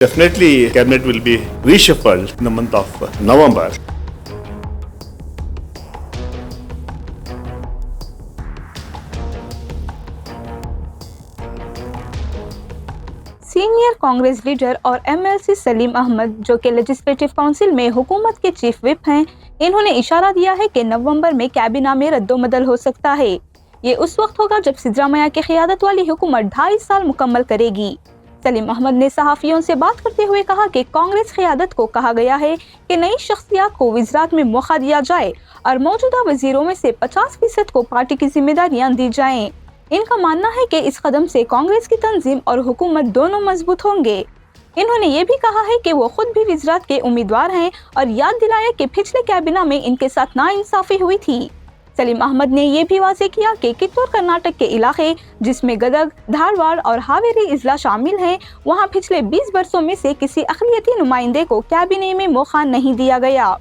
Definitely, cabinet will be reshuffled in the month of November. Senior Congress leader और MLC Salim Ahmad, जो कि legislative council में हुकूमत के चीफ विप हैं, इन्होंने इशारा दिया है कि नवंबर में कैबिनेट में रद्दोबदल हो सकता है। ये उस वक्त होगा जब सिद्धरामैया की क़यादत वाली हुकूमत 2.5 साल मुकम्मल करेगी। सलीम अहमद ने सहाफ़ियों से बात करते हुए कहा कि कांग्रेस क़यादत को कहा गया है कि नई शख्सियत को वज़रात में मौका दिया जाए और मौजूदा वज़ीरों में से 50% को पार्टी की जिम्मेदारियां दी जाएं। इनका मानना है कि इस कदम से कांग्रेस की तंजीम और हुकूमत दोनों मजबूत होंगे। इन्होंने ये भी कहा है कि वो खुद भी वज़रात के उम्मीदवार हैं और याद दिलाया कि पिछले कैबिनेट में इनके साथ नाइंसाफी हुई थी। सलीम अहमद ने ये भी वाज़ेह किया कि कित्तूर कर्नाटक के इलाके, जिसमें गदग, धारवाड़ और हावेरी अजला शामिल हैं, वहाँ पिछले 20 बरसों में से किसी अक़लियती नुमाइंदे को कैबिनेट में मौका नहीं दिया गया।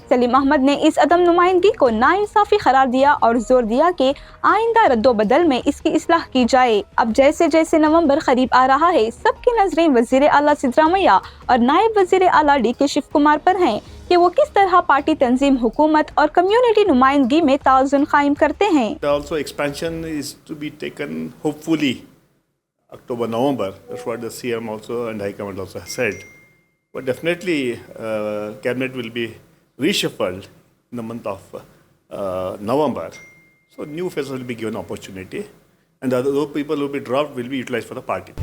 सलीम अहमद ने इस अदम नुमाइंदगी को नाइंसाफी करार दिया और जोर दिया कि आइंदा रद्दोबदल में इसकी इस्लाह की जाए। अब जैसे जैसे नवंबर करीब आ रहा है, सबकी नजरें वज़ीर आला सिद्धरामैया और नायब वज़ीर आला डीके शिव कुमार पर हैं कि वो किस तरह पार्टी तंजीम, हुकूमत और कम्युनिटी नुमाइंदगी में ताउज़ुन कायम करते हैं। Also, expansion is to be taken hopefully October, November. That's what the CM also and High Command also has said. But definitely, cabinet will be reshuffled in the month of November. So new faces will be given opportunity, and the other people who will be dropped will be utilized for the party.